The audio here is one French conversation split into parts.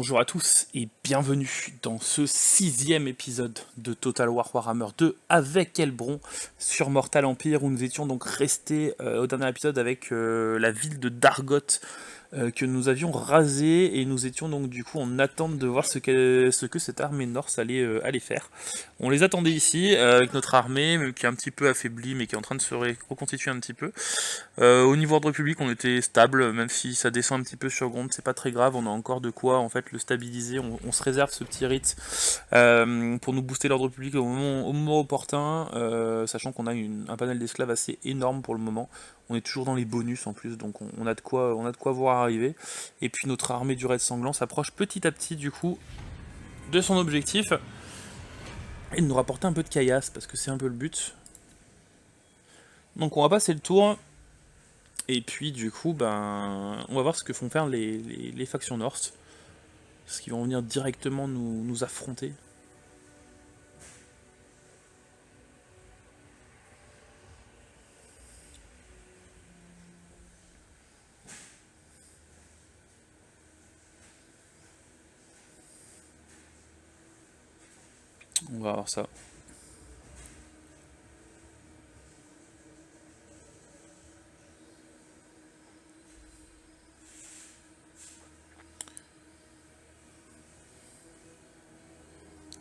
Bonjour à tous et bienvenue dans ce 6e épisode de Total War Warhammer 2 avec Elbron sur Mortal Empire où nous étions donc restés au dernier épisode avec la ville de Dargoth que nous avions rasée et nous étions donc du coup en attente de voir ce que cette armée norse allait faire. On les attendait ici avec notre armée qui est un petit peu affaiblie mais qui est en train de se reconstituer un petit peu. Au niveau ordre public, on était stable, même si ça descend un petit peu sur Gronde, c'est pas très grave, on a encore de quoi en fait le stabiliser. On se réserve ce petit rite pour nous booster l'ordre public au moment opportun, sachant qu'on a un panel d'esclaves assez énorme pour le moment. On est toujours dans les bonus en plus, donc on a de quoi voir arriver. Et puis notre armée du raid sanglant s'approche petit à petit du coup de son objectif et de nous rapporter un peu de caillasse parce que c'est un peu le but. Donc on va passer le tour. Et puis du coup, on va voir ce que font faire les factions north. Est-ce qu'ils vont venir directement nous affronter? On va voir ça.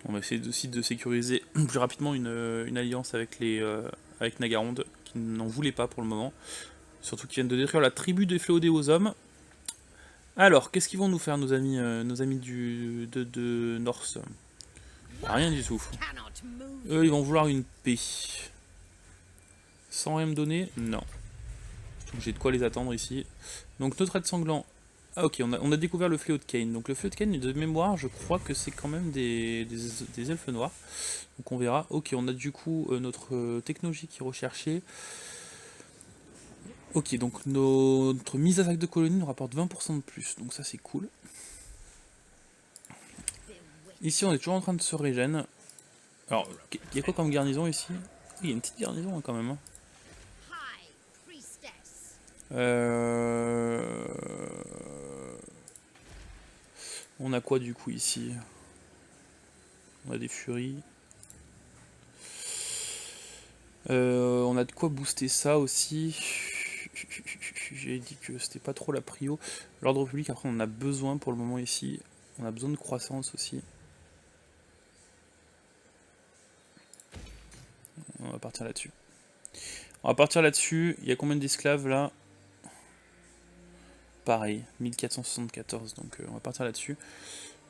On va essayer aussi de sécuriser plus rapidement une alliance avec avec Nagaronde, qui n'en voulait pas pour le moment. Surtout qu'ils viennent de détruire la tribu des Fléodés aux hommes. Alors, qu'est-ce qu'ils vont nous faire, nos amis de Norse? Rien du tout. Eux, ils vont vouloir une paix. Sans rien me donner? Non. J'ai de quoi les attendre ici. Donc, notre aide sanglant. Ah ok, on a découvert le fléau de Kane. Donc le fléau de Kane, de mémoire, je crois que c'est quand même des elfes noirs. Donc on verra. Ok, on a du coup notre technologie qui est recherchée. Ok, donc notre mise à sac de colonie nous rapporte 20% de plus. Donc ça c'est cool. Ici on est toujours en train de se régène. Alors, il y a quoi comme garnison ici? Oui, il y a une petite garnison hein, quand même. Hein. On a quoi du coup ici? On a des furies. On a de quoi booster ça aussi. J'ai dit que c'était pas trop la prio. L'ordre public, après, on en a besoin pour le moment ici. On a besoin de croissance aussi. On va partir là-dessus. On va partir là-dessus. Il y a combien d'esclaves là? Pareil, 1474. Donc on va partir là-dessus.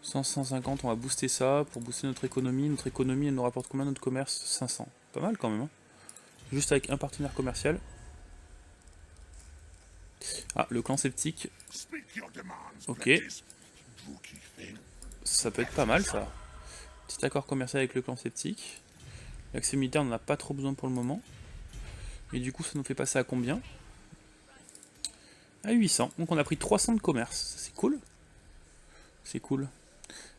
150, on va booster ça pour booster notre économie. Notre économie, elle nous rapporte combien notre commerce? 500. Pas mal quand même. Hein. Juste avec un partenaire commercial. Ah, le clan sceptique. Ok. Ça peut être pas mal ça. Petit accord commercial avec le clan sceptique. L'accès militaire, on n'en a pas trop besoin pour le moment. Et du coup, ça nous fait passer à combien? À 800. Donc on a pris 300 de commerce. C'est cool. C'est cool.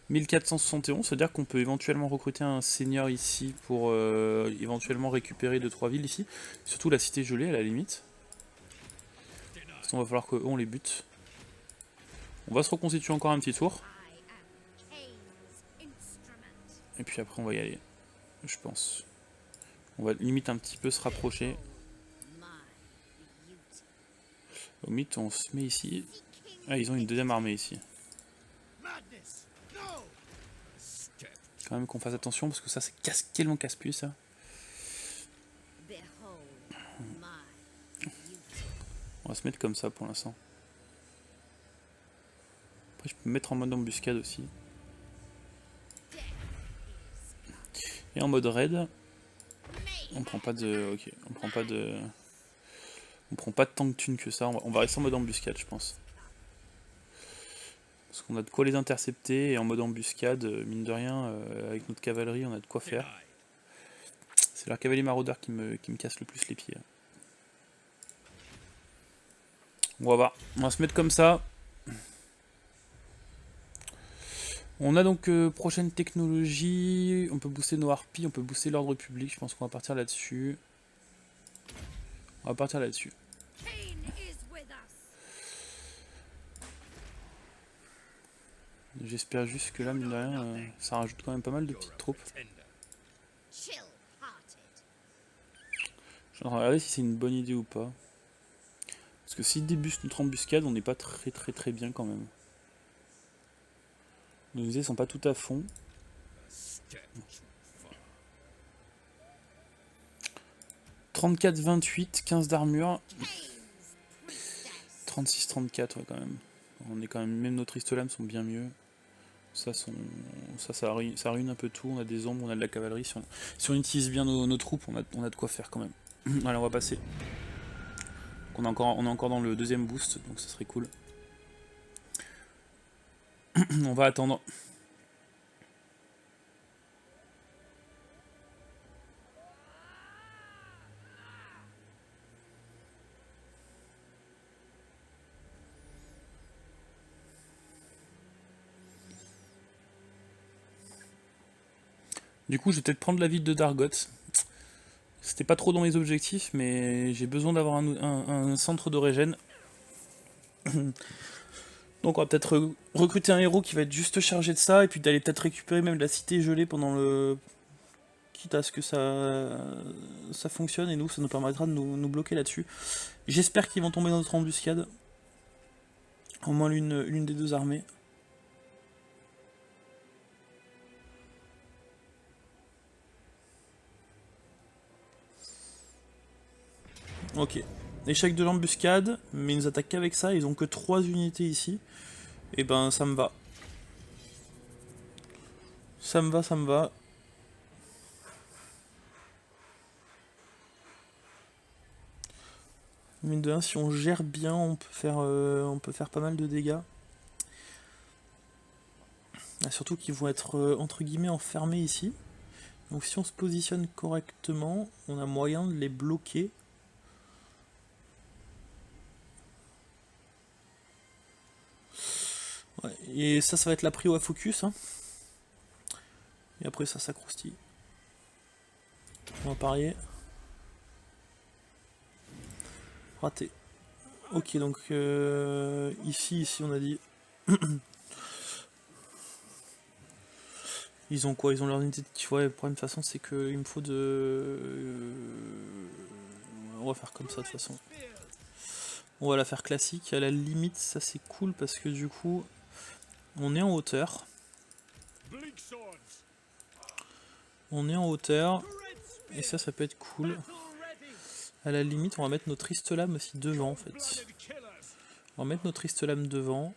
1471, c'est-à-dire qu'on peut éventuellement recruter un seigneur ici pour éventuellement récupérer 2-3 villes ici. Surtout la cité gelée à la limite. On va falloir qu'on les bute. On va se reconstituer encore un petit tour. Et puis après on va y aller. Je pense. On va limite un petit peu se rapprocher. Au mythe on se met ici. Ah ils ont une deuxième armée ici. Quand même qu'on fasse attention parce que ça c'est tellement casse-pied ça. On va se mettre comme ça pour l'instant. Après je peux me mettre en mode embuscade aussi. Et en mode raid. On prend pas de. Ok, on prend pas de. On prend pas tant de thunes que ça. On va rester en mode embuscade je pense. Parce qu'on a de quoi les intercepter et en mode embuscade, mine de rien, avec notre cavalerie on a de quoi faire. C'est leur cavalier maraudeur qui me casse le plus les pieds. On va voir. On va se mettre comme ça. On a donc prochaine technologie. On peut booster nos harpies, on peut booster l'ordre public. Je pense qu'on va partir là-dessus. On va partir là-dessus. J'espère juste que là, mine de rien, ça rajoute quand même pas mal de petites troupes. Je vais regarder si c'est une bonne idée ou pas. Parce que s'ils débusquent notre embuscade, on n'est pas très bien quand même. Nos unités sont pas tout à fond. 34-28, 15 d'armure. 36-34 ouais, quand même. On est quand même, même nos tristes lames sont bien mieux. Ça ruine un peu tout. On a des ombres, on a de la cavalerie. Si on utilise bien nos troupes, on a de quoi faire quand même. Allez, on va passer. On est encore dans le deuxième boost, donc ça serait cool. On va attendre. Du coup, je vais peut-être prendre la ville de Dargot. C'était pas trop dans mes objectifs, mais j'ai besoin d'avoir un centre de régène. Donc on va peut-être recruter un héros qui va être juste chargé de ça, et puis d'aller peut-être récupérer même la cité gelée pendant le... Quitte à ce que ça fonctionne, et nous, ça nous permettra de nous bloquer là-dessus. J'espère qu'ils vont tomber dans notre embuscade. Au moins l'une des deux armées. Ok. Échec de l'embuscade, mais ils nous attaquent qu'avec ça, ils ont que 3 unités ici. Et ben ça me va. Ça me va, ça me va. Mine de rien, si on gère bien, on peut faire pas mal de dégâts. Ah, surtout qu'ils vont être entre guillemets enfermés ici. Donc si on se positionne correctement, on a moyen de les bloquer. Ouais, et ça va être la prio à focus. Hein. Et après ça s'accroustille. On va parier. Raté. Ok, donc ici on a dit. Ils ont quoi? Ils ont leur unité de... Ouais, le problème de toute façon c'est qu'il me faut de... On va faire comme ça de toute façon. On va la faire classique. À la limite, ça c'est cool parce que du coup, on est en hauteur. On est en hauteur. Et ça peut être cool. À la limite, on va mettre notre triste lame aussi devant en fait. On va mettre notre triste lame devant.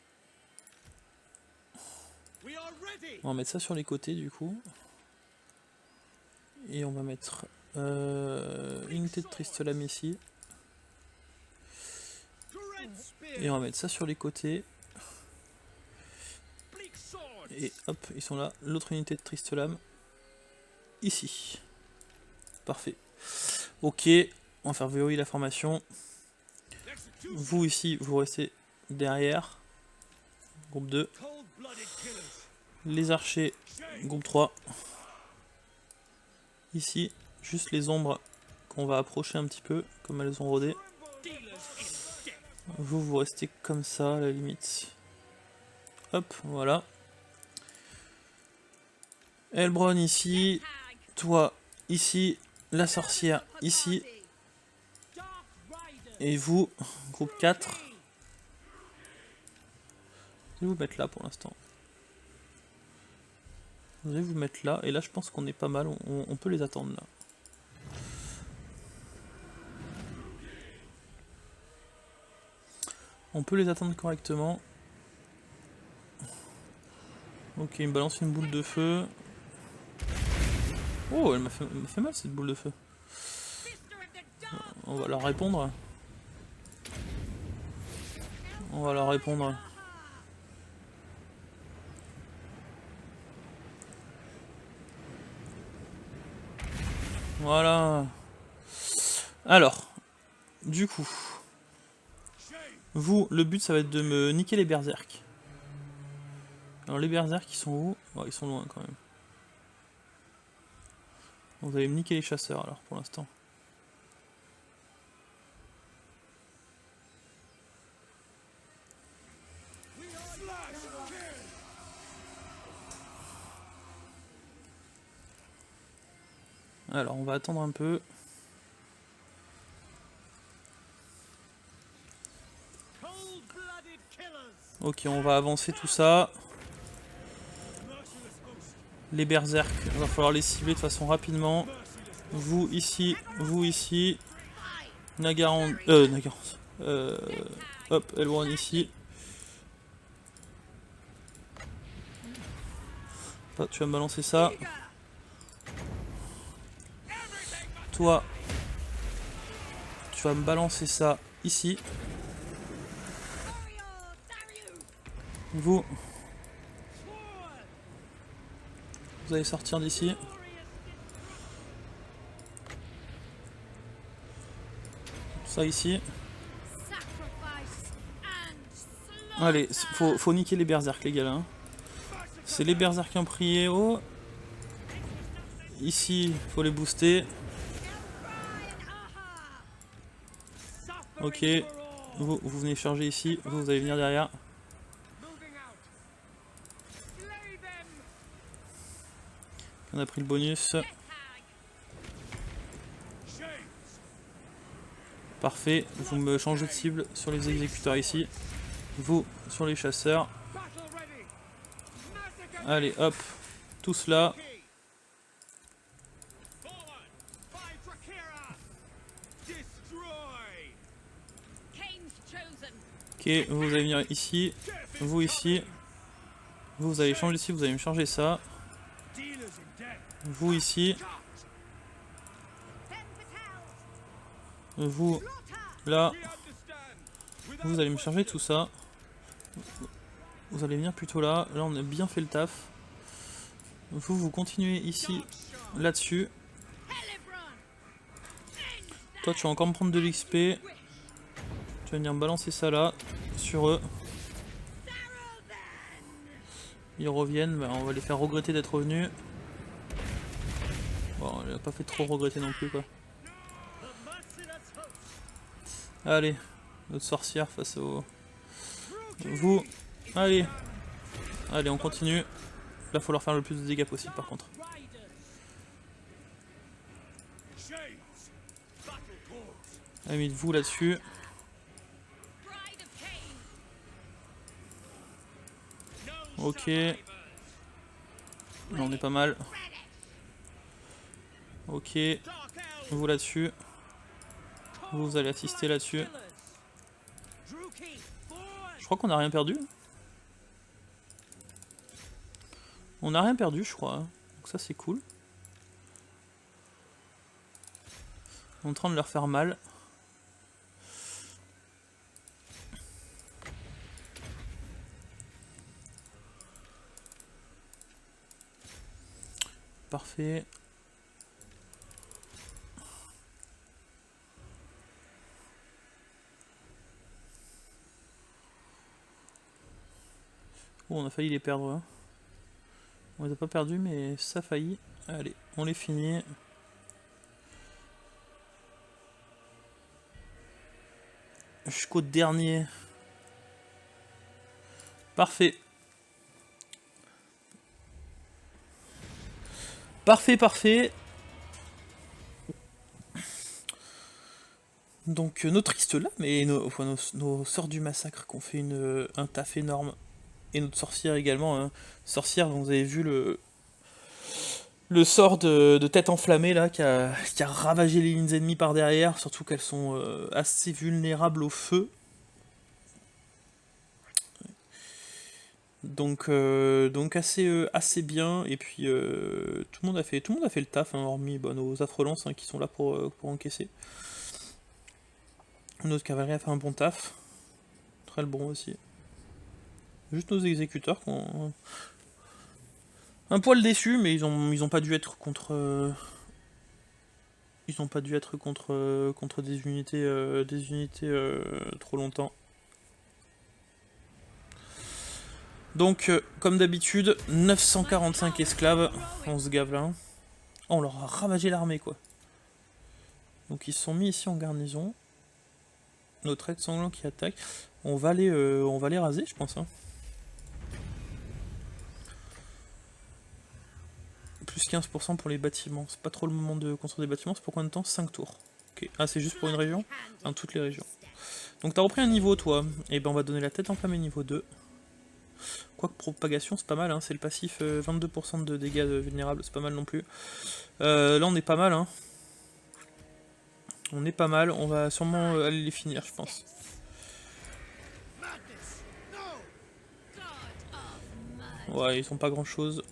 On va mettre ça sur les côtés du coup. Et on va mettre une unité de triste lame ici. Et on va mettre ça sur les côtés. Et hop, ils sont là. L'autre unité de triste lame. Ici. Parfait. Ok, on va faire verrouiller la formation. Vous ici, vous restez derrière. Groupe 2. Les archers, groupe 3. Ici, juste les ombres qu'on va approcher un petit peu, comme elles ont rodé. Vous restez comme ça à la limite. Hop, voilà. Elbron ici. Toi ici. La sorcière ici. Et vous, groupe 4. Je vais vous mettre là pour l'instant. Je vais vous mettre là. Et là, je pense qu'on est pas mal. On peut les attendre là. On peut les attendre correctement. Ok, il me balance une boule de feu. Oh, elle m'a fait mal cette boule de feu. On va leur répondre. On va leur répondre. Voilà. Alors, du coup, vous, le but ça va être de me niquer les berserks. Alors les berserks ils sont où? Oh, ils sont loin quand même. Vous allez me niquer les chasseurs alors pour l'instant. Alors on va attendre un peu. Ok, on va avancer tout ça. Les berserk, il va falloir les cibler de façon rapidement. Vous ici, Nagaran, hop, Elrond ici. Tu vas me balancer ça. Toi, tu vas me balancer ça ici. Vous allez sortir d'ici. Ça ici. Allez, faut niquer les berserk les gars là. Hein. C'est les berserk en prio. Ici, faut les booster. Ok. Vous venez charger ici. Vous allez venir derrière. On a pris le bonus. Parfait. Vous me changez de cible sur les exécuteurs ici. Vous sur les chasseurs. Allez, hop. Tous là. Ok, vous allez venir ici. Vous ici. Vous allez changer ici, vous allez me changer ça. Vous ici. Vous là. Vous allez me charger tout ça. Vous allez venir plutôt là. Là on a bien fait le taf. Vous continuez ici, là-dessus. Toi tu vas encore me prendre de l'XP. Tu vas venir me balancer ça là, sur eux. Ils reviennent, bah, on va les faire regretter d'être revenus. Bon, on l'a pas fait trop regretter non plus quoi. Allez, notre sorcière face au... Vous, allez. Allez, on continue. Là, il faut leur faire le plus de dégâts possible par contre. Allez, mis vous là-dessus. Ok. Là, on est pas mal. Ok. Vous là-dessus. Vous allez assister là-dessus. Je crois qu'on n'a rien perdu. On n'a rien perdu, je crois. Donc ça, c'est cool. On est en train de leur faire mal. Parfait. Oh, on a failli les perdre. Hein. On les a pas perdus, mais ça a failli. Allez, on les finit. Jusqu'au dernier. Parfait. Parfait, parfait. Donc nos tristes là, mais nos sœurs du massacre qui ont fait un taf énorme. Et notre sorcière également. Hein. Sorcière, vous avez vu le sort de tête enflammée là qui a ravagé les lignes ennemies par derrière, surtout qu'elles sont assez vulnérables au feu. Donc assez bien, et puis tout le monde a fait le taf, hein, hormis nos affres lances hein, qui sont là pour encaisser. Notre cavalerie a fait un bon taf, très bon aussi. Juste nos exécuteurs qui ont un poil déçus, mais ils ont pas dû être contre contre des unités trop longtemps. Donc, comme d'habitude, 945 esclaves, on se gave là. Oh, on leur a ravagé l'armée, quoi. Donc, ils se sont mis ici en garnison. Notre aide sanglant qui attaque. On va les raser, je pense. Hein. plus 15% pour les bâtiments. C'est pas trop le moment de construire des bâtiments, c'est pour combien de temps? 5 tours. Ok. Ah, c'est juste pour une région? Enfin, toutes les régions. Donc t'as repris un niveau, toi. Et ben on va donner la tête enflammée niveau 2. Quoique propagation, c'est pas mal, hein. C'est le passif 22% de dégâts vulnérables, c'est pas mal non plus. Là on est pas mal, hein. On est pas mal, on va sûrement aller les finir, je pense. Ouais, ils ont pas grand chose.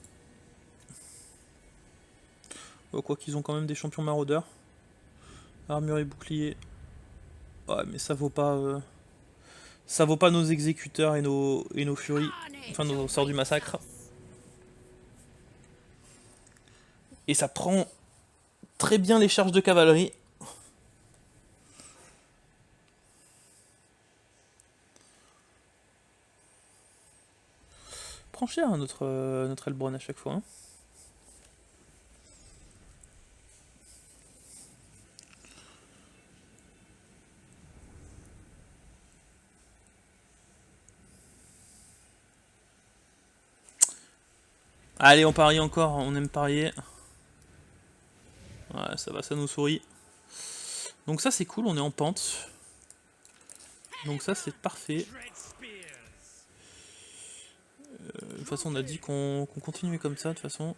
Quoi qu'ils ont quand même des champions maraudeurs. Armure et bouclier. Ouais, mais ça vaut pas nos exécuteurs et nos furies. Enfin, nos sorts du massacre. Et ça prend très bien les charges de cavalerie. Prend cher hein, notre Elbron à chaque fois. Hein. Allez, on parie encore, on aime parier. Ouais, ça va, ça nous sourit. Donc ça c'est cool, on est en pente. Donc ça c'est parfait. De toute façon on a dit qu'on continuait comme ça de toute façon.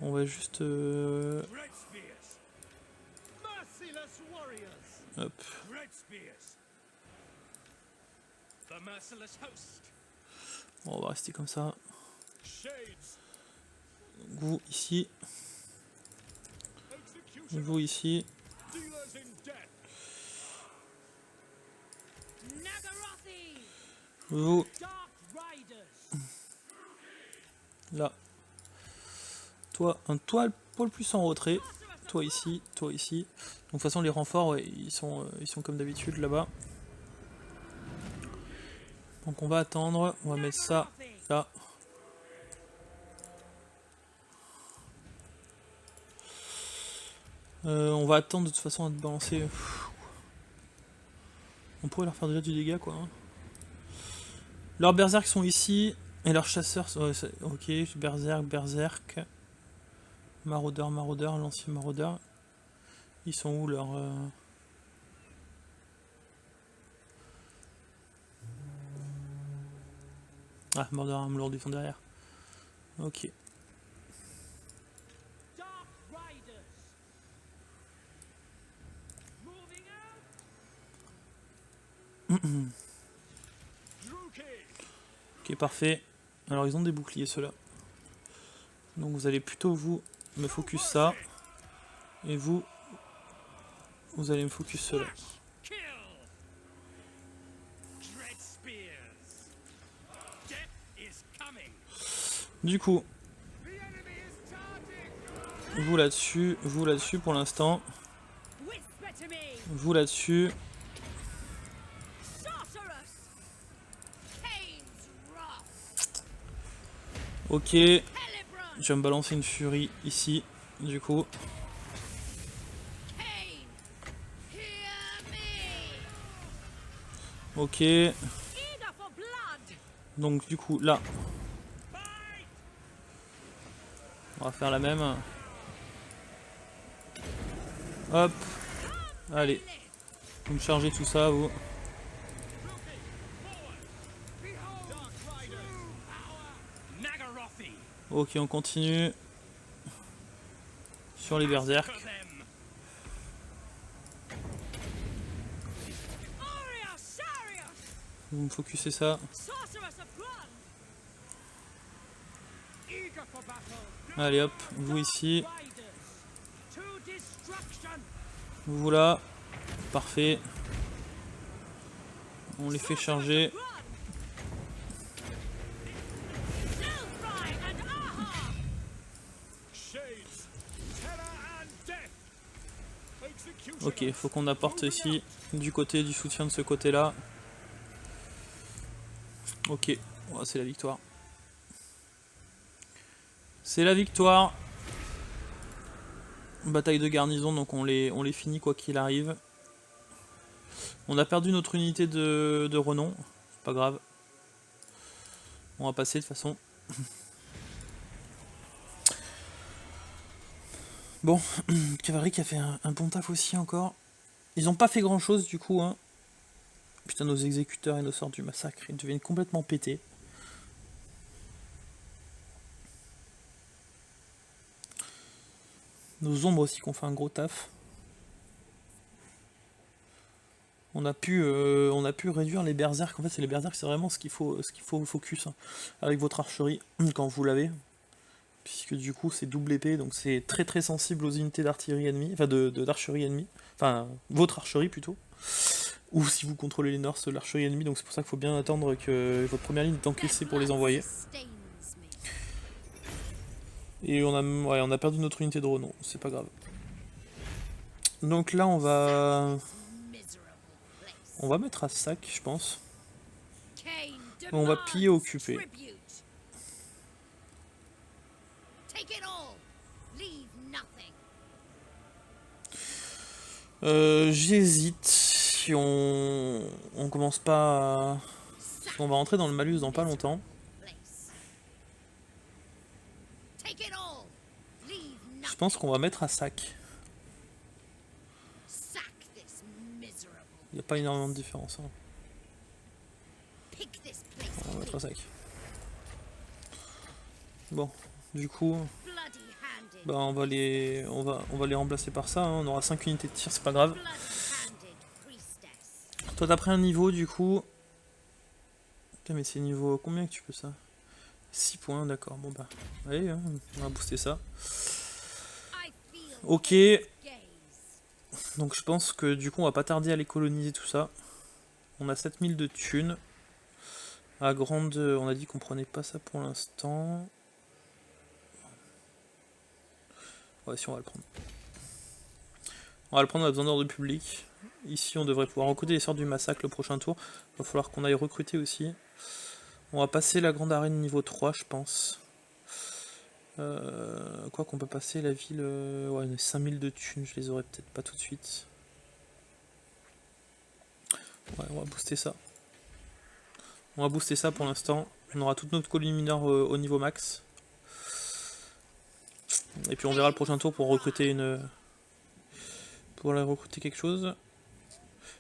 On va juste... Hop. Bon, on va rester comme ça. Vous ici. Vous ici. Vous. Là. Toi, un toile poil plus en retrait. Toi ici, toi ici. Donc de toute façon les renforts, ouais, ils sont comme d'habitude là-bas. Donc on va attendre, on va mettre ça là. On va attendre de toute façon à te balancer. On pourrait leur faire déjà du dégât quoi. Hein. Leurs berserk sont ici. Et leurs chasseurs sont... ok, berserk. Maraudeur, l'ancien maraudeur. Ils sont où leurs... Ah, maraudeur, un lourd du fond derrière. Ok. Ok, parfait. Alors ils ont des boucliers ceux-là. Donc vous allez plutôt vous me focus ça. Et vous allez me focus cela. Du coup, vous là-dessus pour l'instant. Vous là-dessus. Ok. Je vais me balancer une furie ici, du coup. Ok. Donc du coup, là. On va faire la même. Hop. Allez. Vous me chargez tout ça, vous. Ok, on continue. Sur les berserk. Vous me focussez ça. Allez hop, vous ici. Vous là. Parfait. On les fait charger. Ok, faut qu'on apporte ici du côté du soutien de ce côté-là. Ok, oh, c'est la victoire. C'est la victoire. Bataille de garnison, donc on les finit quoi qu'il arrive. On a perdu notre unité de renom, c'est pas grave. On va passer de toute façon. Bon, cavalerie qui a fait un bon taf aussi encore. Ils ont pas fait grand chose du coup, hein. Putain, nos exécuteurs et nos sorts du massacre, ils deviennent complètement pétés. Nos ombres aussi qui ont fait un gros taf. On a pu réduire les berserks. En fait, c'est les berserks, c'est vraiment ce qu'il faut focus, hein, avec votre archerie quand vous l'avez. Puisque du coup, c'est double épée, donc c'est très très sensible aux unités d'artillerie ennemie, enfin d'archerie ennemie. Enfin, votre archerie plutôt. Ou si vous contrôlez les north, l'archerie ennemie, donc c'est pour ça qu'il faut bien attendre que votre première ligne est encaissée pour les envoyer. Et on a perdu notre unité de renom, c'est pas grave. Donc là, on va mettre à sac, je pense. On va piller occuper. J'hésite si on commence pas à... On va rentrer dans le malus dans pas longtemps. Je pense qu'on va mettre à sac. Il n'y a pas énormément de différence. Hein. On va mettre à sac. Bon, du coup, bah on va les remplacer par ça. Hein. On aura 5 unités de tir, c'est pas grave. Toi t'as pris un niveau du coup. Putain mais c'est niveau combien que tu peux ça? 6 points, d'accord. Bon bah, allez, hein, on va booster ça. Ok. Donc je pense que du coup on va pas tarder à les coloniser tout ça. On a 7000 de thunes. À grande, on a dit qu'on prenait pas ça pour l'instant. Ouais, si on va le prendre. On va le prendre, on a besoin d'ordre public. Ici on devrait pouvoir recruter les sorts du massacre le prochain tour. Il va falloir qu'on aille recruter aussi. On va passer la grande arène niveau 3 je pense. Quoi qu'on peut passer la ville... ouais, on a 5000 de thunes, je les aurais peut-être pas tout de suite. Ouais, on va booster ça. On va booster ça pour l'instant. On aura toute notre colonie mineure au niveau max. Et puis on verra le prochain tour pour recruter pour aller recruter quelque chose.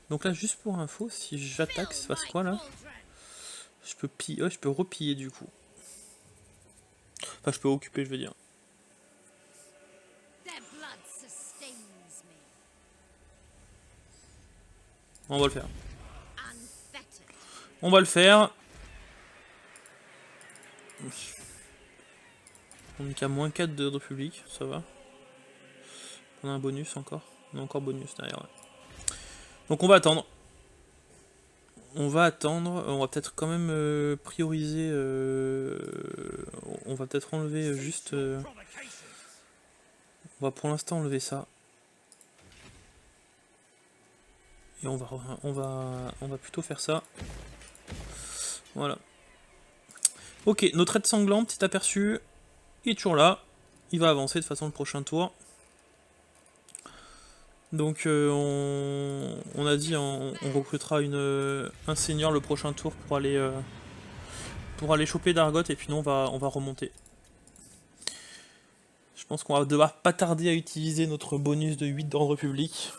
Donc là, juste pour info, si j'attaque, ça passe quoi là? Je peux piller, je peux repiller du coup. Enfin, je peux occuper, je veux dire. On va le faire. On va le faire. On est qu'à moins 4 d'ordre public, ça va. On a un bonus encore. On a encore bonus derrière, ouais. Donc on va attendre. On va attendre. On va peut-être quand même prioriser. On va peut-être enlever juste. On va pour l'instant enlever ça. Et on va plutôt faire ça. Voilà. Ok, notre aide sanglante, petit aperçu. Il est toujours là. Il va avancer de toute façon le prochain tour. Donc on a dit on recrutera un seigneur le prochain tour pour aller choper Dargot et puis nous on va remonter. Je pense qu'on va devoir pas tarder à utiliser notre bonus de 8 d'ordre public.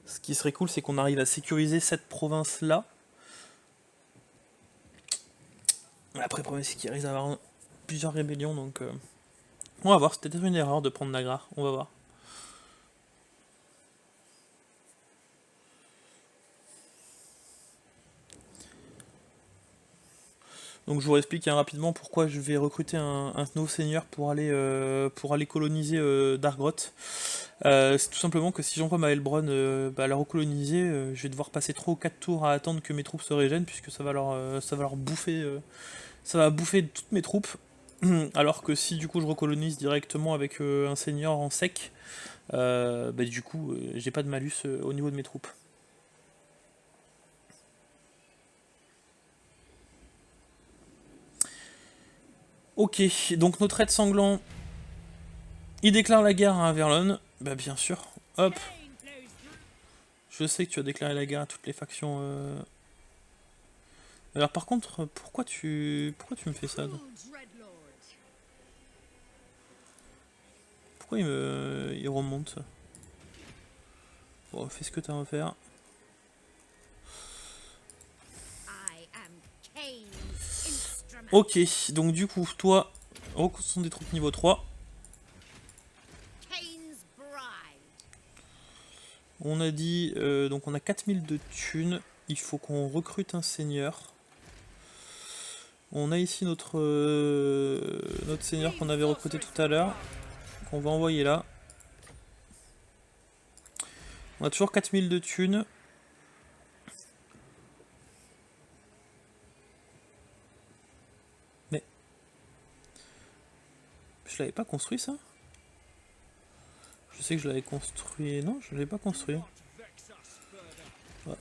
Ce qui serait cool, c'est qu'on arrive à sécuriser cette province-là. Après, le problème, c'est qu'il risque d'avoir plusieurs rébellions, donc... On va voir, c'était peut-être une erreur de prendre Nagra, on va voir. Donc je vous explique rapidement pourquoi je vais recruter un nouveau seigneur pour aller coloniser Dargroth. C'est tout simplement que si j'envoie ma Elbron la recoloniser, je vais devoir passer 3 ou 4 tours à attendre que mes troupes se régènent, puisque ça va leur bouffer, ça va bouffer toutes mes troupes. Alors que si du coup je recolonise directement avec un seigneur en sec, du coup j'ai pas de malus au niveau de mes troupes. Ok, donc notre aide sanglant, il déclare la guerre à Averlon. Bah bien sûr, hop. Je sais que tu as déclaré la guerre à toutes les factions Alors par contre, pourquoi tu me fais ça? Pourquoi il remonte? Bon, fais ce que t'as à faire. Ok, donc du coup, toi, reconstruction des troupes niveau 3. On a dit, donc on a 4000 de thunes. Il faut qu'on recrute un seigneur. On a ici notre seigneur qu'on avait recruté tout à l'heure, qu'on va envoyer là. On a toujours 4000 de thunes. Mais... je l'avais pas construit ça? Je sais que je l'avais construit... Non, je l'avais pas construit. Ouais.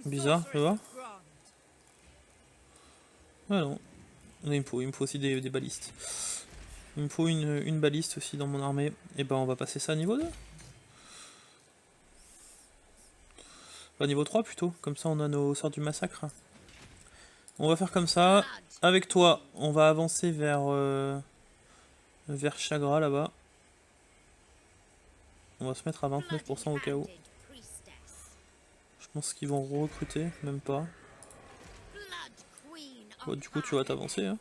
Bizarre, tu vois? Ah non. Il me faut aussi des balistes. Il me faut une baliste aussi dans mon armée. Et ben on va passer ça à niveau 2. Enfin, niveau 3 plutôt. Comme ça on a nos sorts du massacre. On va faire comme ça. Avec toi, on va avancer vers Chagra là-bas. On va se mettre à 29% au cas où. Je pense qu'ils vont recruter, même pas. Bon, du coup tu vas t'avancer. Hein.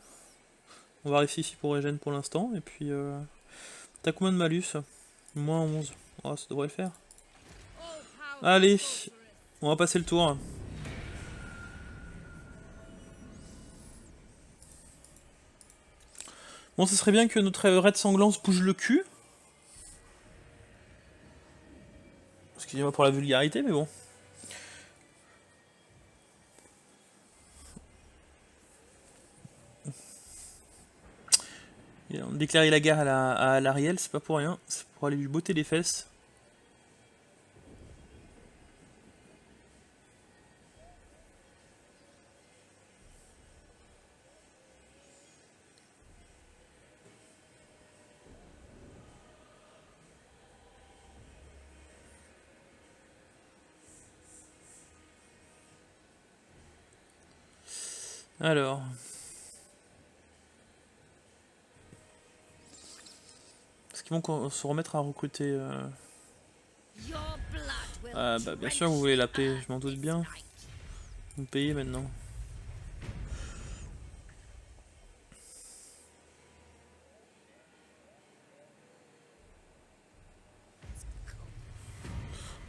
On va rester ici pour Regen pour l'instant. Et puis... t'as combien de malus? Moins 11. Oh, ça devrait le faire. Allez, on va passer le tour. Bon, ce serait bien que notre raid sanglant se bouge le cul. Excusez-moi pour la vulgarité, mais bon. Et on déclarait la guerre à l'Ariel, c'est pas pour rien. C'est pour aller lui botter les fesses. Alors... est-ce qu'ils vont se remettre à recruter Ah bah bien sûr vous voulez la paix, je m'en doute bien. Vous me payez maintenant.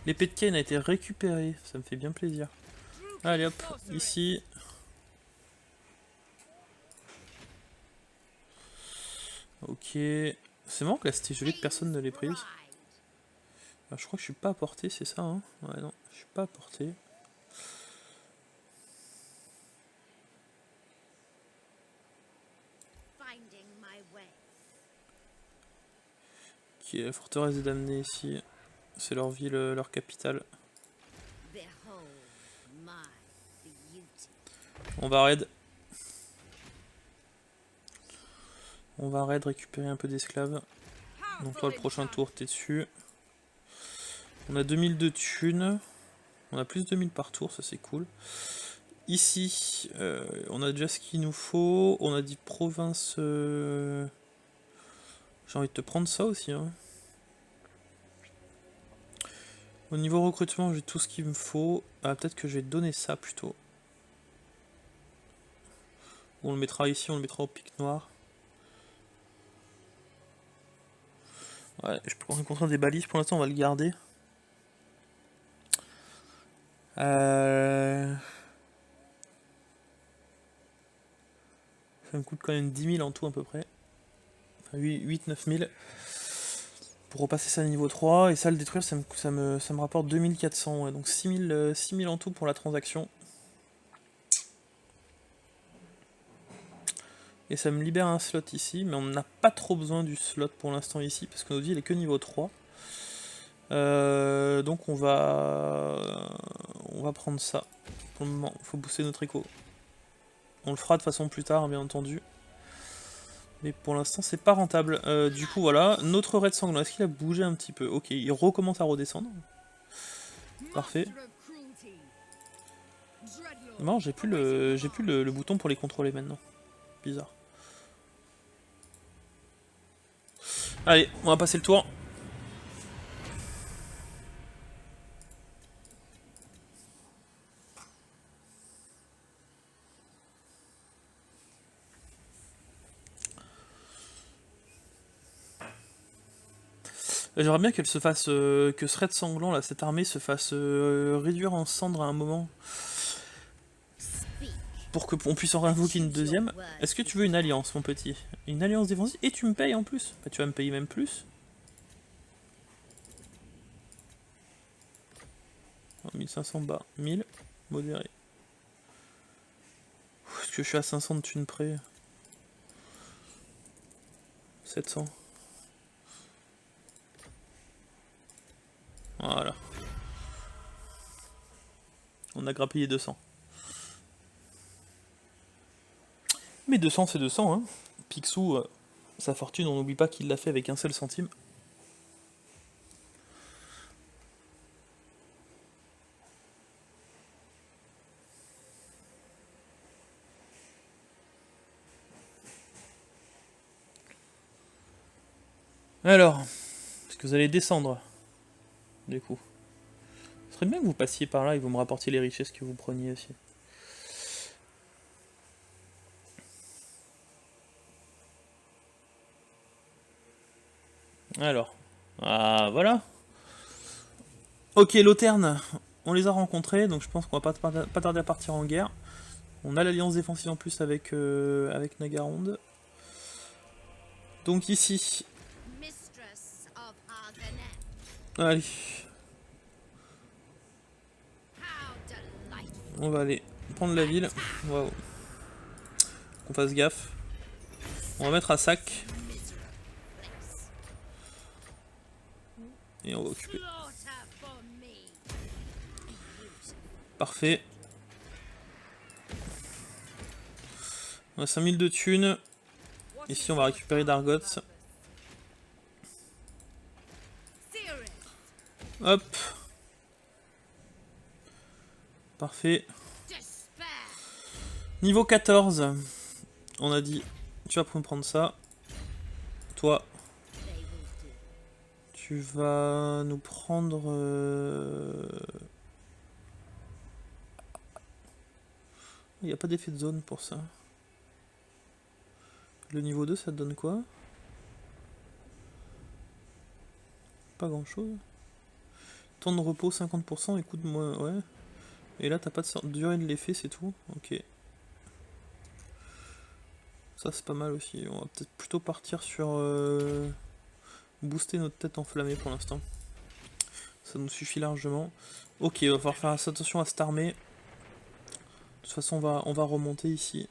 L'épée de Kain a été récupérée, ça me fait bien plaisir. Allez hop, ici. Ok. C'est marrant que la cité gelée que personne ne l'ait prise. Alors, je crois que je suis pas à portée, c'est ça hein? Ouais non, je suis pas à portée. Ok, la forteresse des damnés ici. C'est leur ville, leur capitale. On va raid. On va raid récupérer un peu d'esclaves. Donc toi le prochain tour t'es dessus. On a 2000 de thunes. On a plus de 2000 par tour, ça c'est cool. Ici, on a déjà ce qu'il nous faut. On a dit province... J'ai envie de te prendre ça aussi. Hein. Au niveau recrutement, j'ai tout ce qu'il me faut. Ah, peut-être que je vais te donner ça plutôt. On le mettra ici, on le mettra au pic noir. Ouais, je peux rencontrer des balises. Pour l'instant, on va le garder. Ça me coûte quand même 10 000 en tout à peu près. Enfin 8-9 000. Pour repasser ça à niveau 3. Et ça, le détruire, ça me rapporte 2400. Ouais, donc 6 000 en tout pour la transaction. Et ça me libère un slot ici. Mais on n'a pas trop besoin du slot pour l'instant ici. Parce que notre ville est que niveau 3. Donc on va prendre ça. Pour le moment, il faut booster notre écho. On le fera de façon plus tard, bien entendu. Mais pour l'instant, c'est pas rentable. Du coup, voilà. Notre raid sanglant, est-ce qu'il a bougé un petit peu? Ok, il recommence à redescendre. Parfait. Non, j'ai plus le bouton pour les contrôler maintenant. Bizarre. Allez, on va passer le tour. J'aimerais bien qu'elle se fasse, que ce raid sanglant, là, cette armée se fasse réduire en cendres à un moment. Pour qu'on puisse en invoquer une deuxième. Est-ce que tu veux une alliance, mon petit? Une alliance défensive? Et tu me payes en plus? Bah, tu vas me payer même plus. 1500 bas, 1000, modéré. Est-ce que je suis à 500 de thunes près? 700. Voilà. On a grappillé 200. Mais 200 c'est 200, hein. Picsou, sa fortune, on n'oublie pas qu'il l'a fait avec un seul centime. Alors, est-ce que vous allez descendre? Du coup. Ce serait bien que vous passiez par là et que vous me rapportiez les richesses que vous preniez aussi. Alors. Ah, voilà. Ok, Loterne, on les a rencontrés, donc je pense qu'on va pas tarder à partir en guerre. On a l'alliance défensive en plus avec, avec Nagaronde. Donc ici. Allez. On va aller prendre la ville. Waouh. Qu'on fasse gaffe. On va mettre à sac. Et on va occuper. Parfait. On a 5000 de thunes. Ici on va récupérer d'Argots. Hop. Parfait. Niveau 14. On a dit, tu vas prendre ça. Toi. Tu vas nous prendre... Il n'y a pas d'effet de zone pour ça. Le niveau 2, ça te donne quoi? Pas grand chose. Temps de repos 50%, écoute-moi, ouais. Et là, t'as pas de durée de l'effet, c'est tout. Ok. Ça, c'est pas mal aussi. On va peut-être plutôt partir sur... booster notre tête enflammée pour l'instant. Ça nous suffit largement. Ok, il va falloir faire attention à cette armée. De toute façon, on va remonter ici.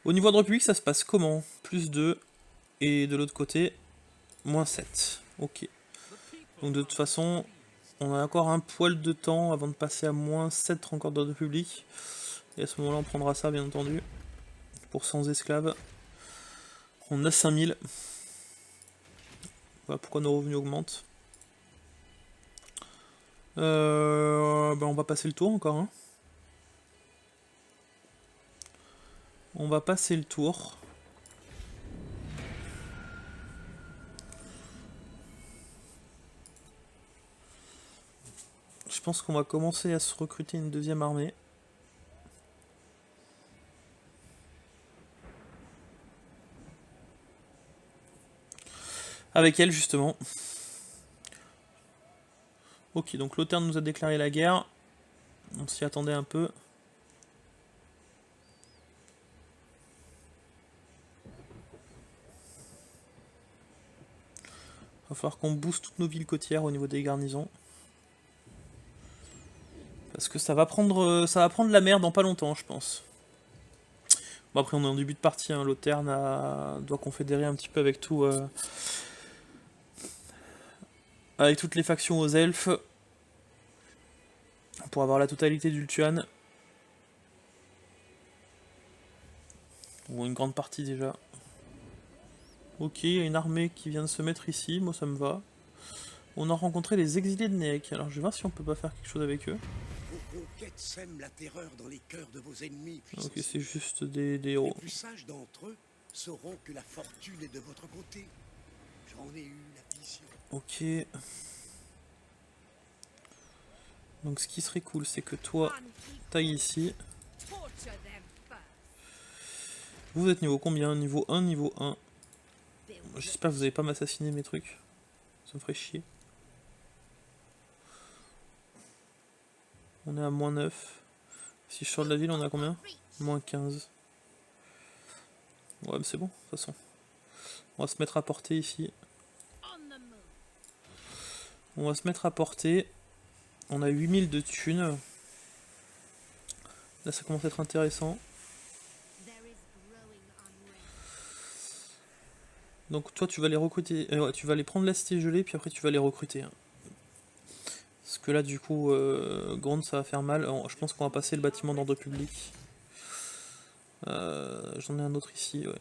Au niveau de République, ça se passe comment? Plus 2. Et de l'autre côté, moins 7. Ok. Donc de toute façon, on a encore un poil de temps avant de passer à moins 7 encore d'ordre public. Et à ce moment-là, on prendra ça, bien entendu. Pour 100 esclaves. On a 5000. Voilà pourquoi nos revenus augmentent. Ben on va passer le tour encore. Hein. On va passer le tour. Je pense qu'on va commencer à se recruter une deuxième armée. Avec elle justement. Ok, donc Loterne nous a déclaré la guerre. On s'y attendait un peu. Va falloir qu'on booste toutes nos villes côtières au niveau des garnisons. Parce que ça va prendre la mer dans pas longtemps, je pense. Bon, après, on est en début de partie. Hein. Loterne doit confédérer un petit peu avec tout. Avec toutes les factions aux elfes. Pour avoir la totalité du Ltuan. Ou une grande partie déjà. Ok, il y a une armée qui vient de se mettre ici, moi ça me va. On a rencontré les exilés de Neek, alors je vais voir si on peut pas faire quelque chose avec eux. conquête sème la terreur dans les cœurs de vos ennemis. Ok, c'est juste des héros. Les plus sages d'entre eux sauront que la fortune est de votre côté. J'en ai eu la vision. Ok. Donc ce qui serait cool, c'est que toi, t'ailles ici. Vous êtes niveau combien? Niveau 1, niveau 1. J'espère que vous n'allez pas m'assassiner mes trucs. Ça me ferait chier. On est à moins 9. Si je sors de la ville, on est à combien? Moins 15. Ouais, mais c'est bon, de toute façon. On va se mettre à portée ici. On va se mettre à portée. On a 8000 de thunes. Là, ça commence à être intéressant. Donc toi, tu vas les recruter. Ouais, tu vas les prendre la cité gelée, puis après tu vas les recruter. Hein. Parce que là, du coup, Grande, ça va faire mal. Alors, je pense qu'on va passer le bâtiment d'ordre public. J'en ai un autre ici, ouais.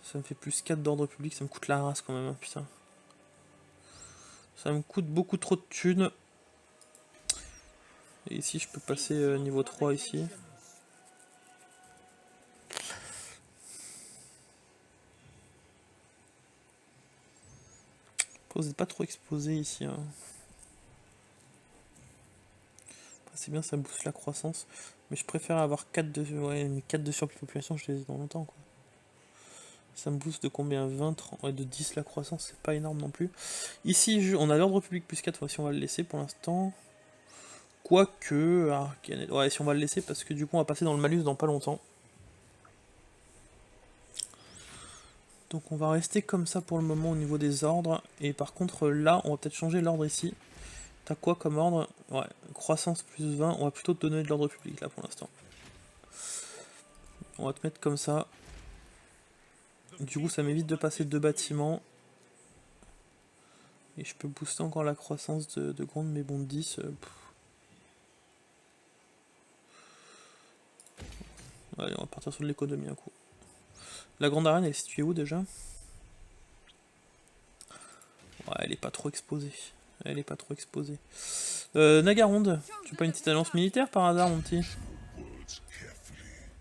Ça me fait plus 4 d'ordre public, ça me coûte la race quand même, hein, putain. Ça me coûte beaucoup trop de thunes. Et ici, je peux passer niveau 3 ici. Vous n'êtes pas trop exposé ici. Hein. C'est bien, ça booste la croissance. Mais je préfère avoir 4 de, ouais, 4 de surpopulation, je les ai dans longtemps. Quoi. Ça me booste de combien? 20, 30, ouais, de 10 la croissance, c'est pas énorme non plus. Ici, on a l'ordre public plus 4, si on va le laisser pour l'instant. Quoique... Ah, ouais, si on va le laisser, parce que du coup, on va passer dans le malus dans pas longtemps. Donc on va rester comme ça pour le moment au niveau des ordres. Et par contre, là, on va peut-être changer l'ordre ici. T'as quoi comme ordre? Ouais, croissance plus 20, on va plutôt te donner de l'ordre public là pour l'instant. On va te mettre comme ça. Du coup, ça m'évite de passer 2 bâtiments. Et je peux booster encore la croissance de Grande, mais bon, 10. Allez, on va partir sur de l'économie un coup. La grande arène, elle est située où déjà? Ouais, elle est pas trop exposée. Elle est pas trop exposée. Nagaronde, tu as pas une petite alliance militaire par hasard, mon petit?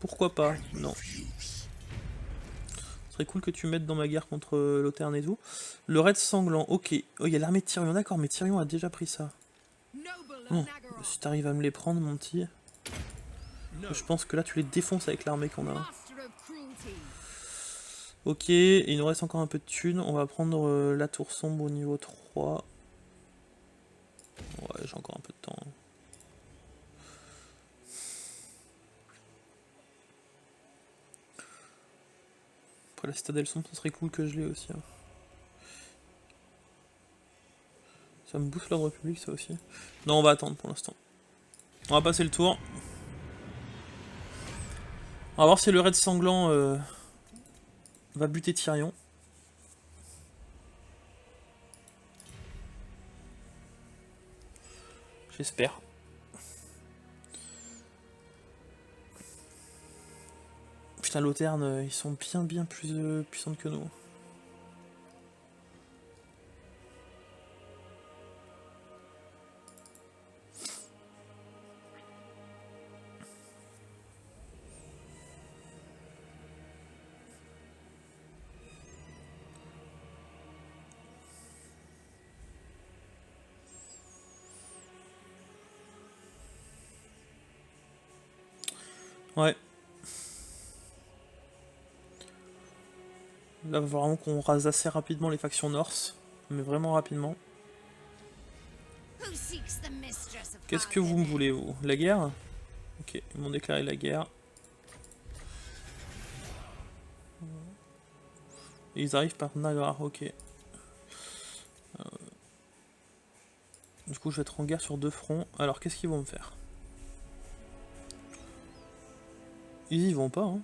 Pourquoi pas? Non. Ce serait cool que tu mettes dans ma guerre contre Loterne et tout. Le raid sanglant, ok. Oh, il y a l'armée de Tyrion, d'accord, mais Tyrion a déjà pris ça. Bon, si t'arrives à me les prendre, mon petit. Je pense que là, tu les défonces avec l'armée qu'on a. Ok, et il nous reste encore un peu de thunes. On va prendre la tour sombre au niveau 3. Ouais, j'ai encore un peu de temps. Après la citadelle sombre, ça serait cool que je l'ai aussi. Hein. Ça me bouffe l'ordre public, ça aussi. Non, on va attendre pour l'instant. On va passer le tour. On va voir si le raid sanglant va buter Tyrion. J'espère. Putain, Loterne, ils sont bien plus puissantes que nous. Ouais. Là, vraiment qu'on rase assez rapidement les factions Norse. Mais vraiment rapidement. Qu'est-ce que vous me voulez, vous? La guerre? Ok, ils m'ont déclaré la guerre. Et ils arrivent par Nagar, ok. Du coup, je vais être en guerre sur 2 fronts. Alors, qu'est-ce qu'ils vont me faire? Ils y vont pas, hein.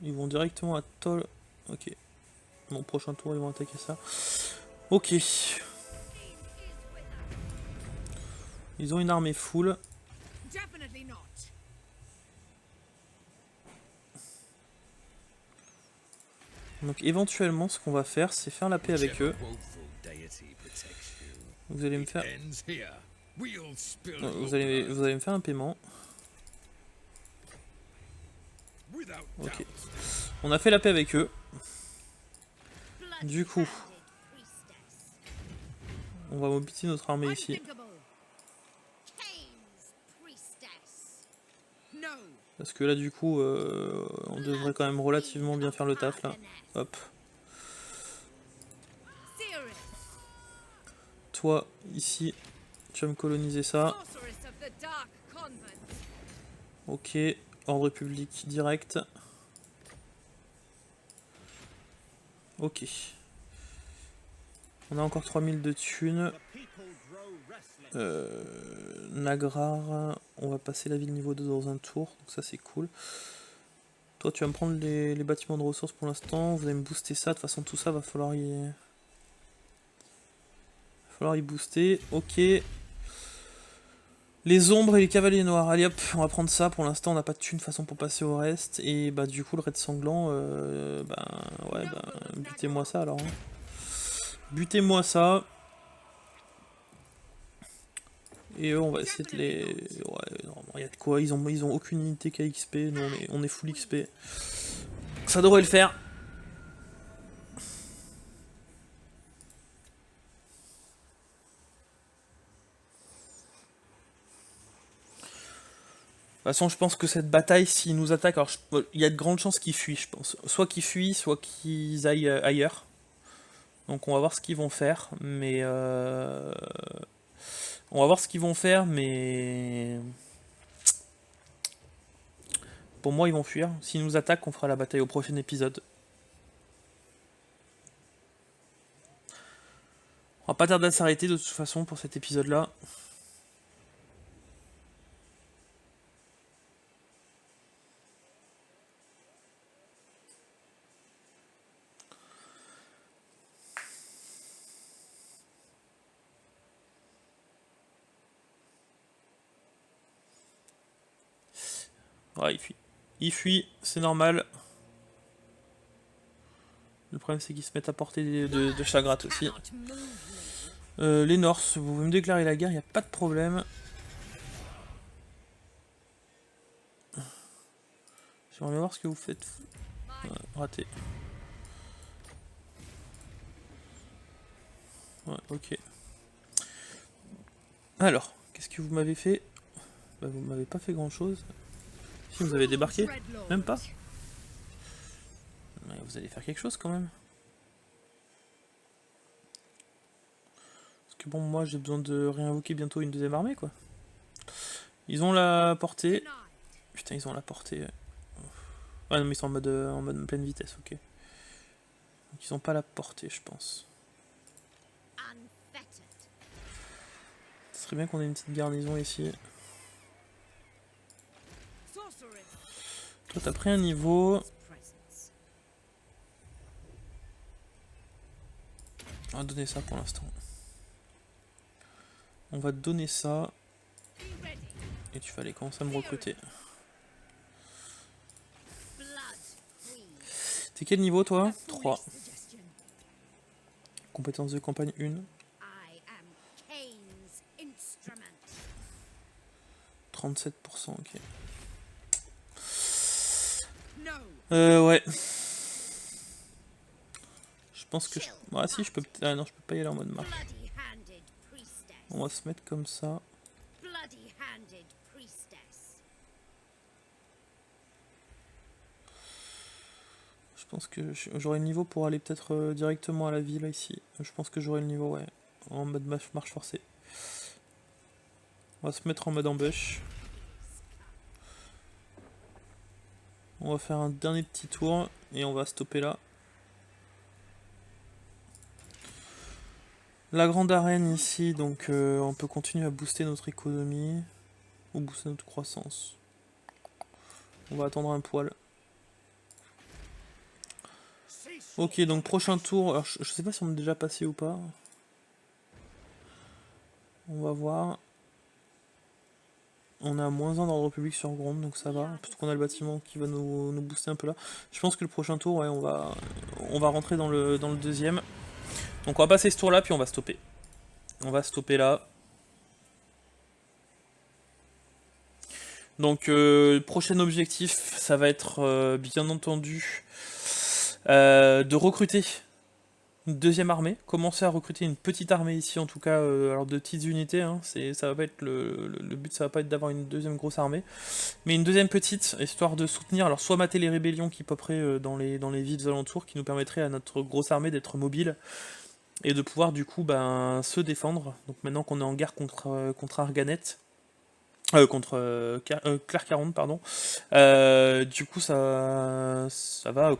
Ils vont directement à Toll. Ok. Mon prochain tour, ils vont attaquer ça. Ok. Ils ont une armée full. Donc éventuellement, ce qu'on va faire, c'est faire la paix avec eux. Vous allez me faire... Ends here. We'll spill Non, it vous over allez me faire un paiement. without Ok. doubt. On a fait la paix avec eux. Du coup, on va mobiliser notre armée ici. Parce que là, du coup, on devrait quand même relativement bien faire le taf, là. Hop. Toi, ici, tu vas me coloniser ça. Ok, ordre public direct. Ok. On a encore 3000 de thunes. Nagrar, on va passer la ville niveau 2 dans un tour, donc ça c'est cool. Toi tu vas me prendre les bâtiments de ressources pour l'instant, vous allez me booster ça, de toute façon tout ça va falloir y booster. Ok. Les ombres et les cavaliers noirs, allez hop, on va prendre ça, pour l'instant on n'a pas de thunes de façon pour passer au reste, et bah du coup le raid sanglant, butez-moi ça alors. Hein. Butez-moi ça. Et eux, on va essayer de les... Ouais, normalement, il y a de quoi. Ils ont aucune unité KXP. Nous, on est full XP. Ça devrait le faire. De toute façon, je pense que cette bataille, s'ils nous attaquent... Alors, il y a de grandes chances qu'ils fuient, je pense. Soit qu'ils fuient, soit qu'ils aillent ailleurs. Donc, on va voir ce qu'ils vont faire. Mais... On va voir ce qu'ils vont faire, mais... Pour moi, ils vont fuir. S'ils nous attaquent, on fera la bataille au prochain épisode. On va pas tarder à s'arrêter de toute façon pour cet épisode-là. Ouais, il fuit. Il fuit, c'est normal. Le problème, c'est qu'ils se mettent à portée de Chagrat aussi. Les Norse, vous pouvez me déclarer la guerre, il n'y a pas de problème. J'aimerais bien voir ce que vous faites. Ouais, raté. Ouais, ok. Alors, qu'est-ce que vous m'avez fait? Bah, vous m'avez pas fait grand chose. Si vous avez débarqué? Même pas? Mais vous allez faire quelque chose quand même. Parce que bon, moi j'ai besoin de réinvoquer bientôt une deuxième armée quoi. Ils ont la portée. Putain, ils ont la portée. Ah non, mais ils sont en mode pleine vitesse, ok. Donc ils ont pas la portée, je pense. Ce serait bien qu'on ait une petite garnison ici. Toi, t'as pris un niveau. On va donner ça pour l'instant. On va te donner ça. Et tu vas aller commencer à me recruter. T'es quel niveau toi? 3. Compétence de campagne 1. 37%, ok. Ouais. Je pense que... Ah si, je peux... Ah non, je peux pas y aller en mode marche. On va se mettre comme ça. Je pense que j'aurai le niveau pour aller peut-être directement à la ville ici. Je pense que j'aurai le niveau, ouais. En mode marche forcée. On va se mettre en mode ambush. On va faire un dernier petit tour et on va stopper là. La grande arène ici, donc on peut continuer à booster notre économie ou booster notre croissance. On va attendre un poil. Ok, donc prochain tour. Alors, je sais pas si on est déjà passé ou pas. On va voir. On a moins 1 d'ordre public sur Gronde, donc ça va. Parce qu'on a le bâtiment qui va nous booster un peu là. Je pense que le prochain tour, ouais, on va rentrer dans le deuxième. Donc on va passer ce tour là, puis on va stopper. On va stopper là. Donc, prochain objectif, ça va être, bien entendu, de recruter une deuxième armée. Commencer à recruter une petite armée ici, en tout cas, alors de petites unités. Hein, ça va pas être le but, ça va pas être d'avoir une deuxième grosse armée, mais une deuxième petite, histoire de soutenir, alors soit mater les rébellions qui poperaient dans les villes alentours, qui nous permettraient à notre grosse armée d'être mobile, et de pouvoir du coup se défendre. Donc maintenant qu'on est en guerre contre Arganet, Claire 40, pardon. Du coup, ça va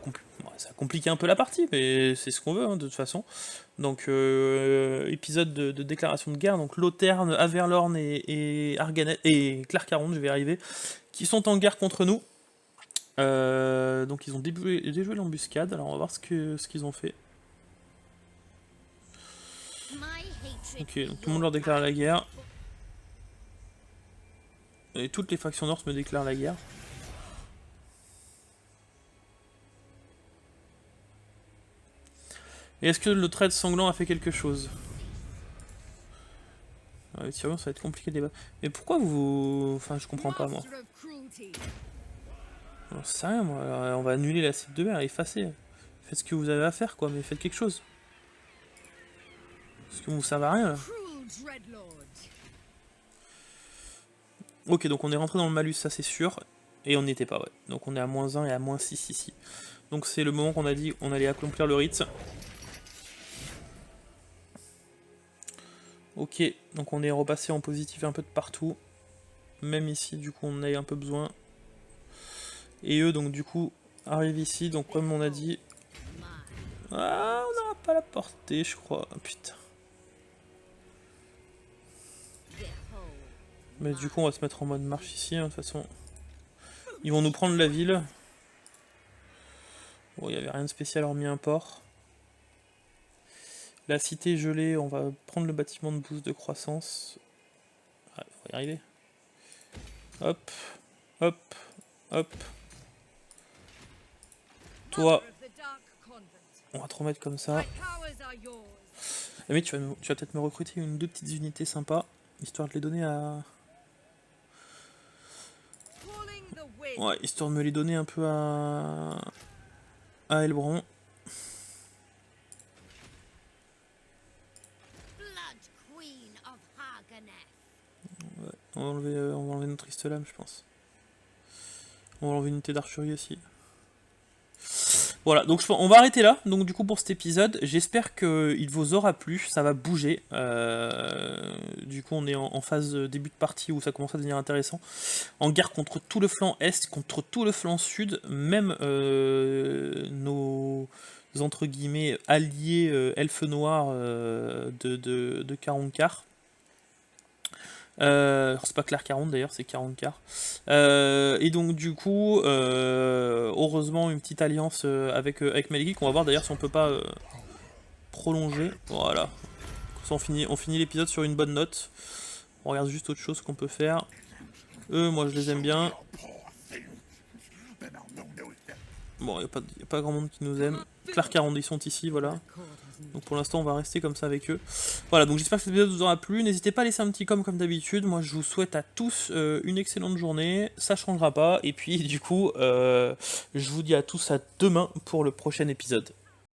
ça complique un peu la partie, mais c'est ce qu'on veut, hein, de toute façon. Donc, épisode de déclaration de guerre. Donc, Lothern, Averlorn et Arganet et Claire 40, je vais y arriver, qui sont en guerre contre nous. Donc, ils ont déjoué l'embuscade. Alors, on va voir ce qu'ils ont fait. Ok, donc tout le monde leur déclare la guerre. Et toutes les factions nord me déclarent la guerre. Et est-ce que le trade sanglant a fait quelque chose? Avec Tyrion, ça va être compliqué de débattre. Mais pourquoi vous... Enfin, je comprends pas, moi. Non, c'est rien, moi. Alors, on va annuler la cible de mer, effacer. Faites ce que vous avez à faire, quoi, mais faites quelque chose. Parce que vous servez à rien, là. Ok, donc on est rentré dans le malus, ça c'est sûr. Et on n'y était pas, ouais. Donc on est à -1 et à -6 ici. Donc c'est le moment qu'on a dit on allait accomplir le rite. Ok, donc on est repassé en positif un peu de partout. Même ici, du coup, on a un peu besoin. Et eux, donc du coup, arrivent ici. Donc comme on a dit... Ah, on n'aura pas la portée, je crois. Ah, putain. Mais du coup, on va se mettre en mode marche ici, hein, de toute façon. Ils vont nous prendre la ville. Bon, il n'y avait rien de spécial hormis un port. La cité gelée, on va prendre le bâtiment de boost de croissance. Ah, on va y arriver. Hop, hop, hop. Toi, on va te remettre comme ça. Mais tu vas peut-être me recruter une ou deux petites unités sympas, histoire de les donner à... Ouais, histoire de me les donner un peu à Elbron. Ouais, on va enlever notre Istelame, je pense. On va enlever une unité d'archerie aussi. Voilà, donc on va arrêter là, donc du coup pour cet épisode, j'espère qu'il vous aura plu, ça va bouger, du coup on est en phase début de partie où ça commence à devenir intéressant, en guerre contre tout le flanc est, contre tout le flanc sud, même nos entre guillemets alliés elfes noirs de Caroncar. C'est pas Claire 40 d'ailleurs, c'est 40 quarts. Et donc du coup, heureusement une petite alliance avec Malekith, on va voir d'ailleurs si on peut pas prolonger. Voilà. Comme ça on finit l'épisode sur une bonne note. On regarde juste autre chose qu'on peut faire. Eux, moi je les aime bien. Bon, il n'y a pas grand monde qui nous aime. Claire 40, ils sont ici, voilà. Donc pour l'instant on va rester comme ça avec eux. Voilà, donc j'espère que cet épisode vous aura plu. N'hésitez pas à laisser un petit comme d'habitude. Moi je vous souhaite à tous une excellente journée. Ça changera pas. Et puis du coup, je vous dis à tous à demain pour le prochain épisode.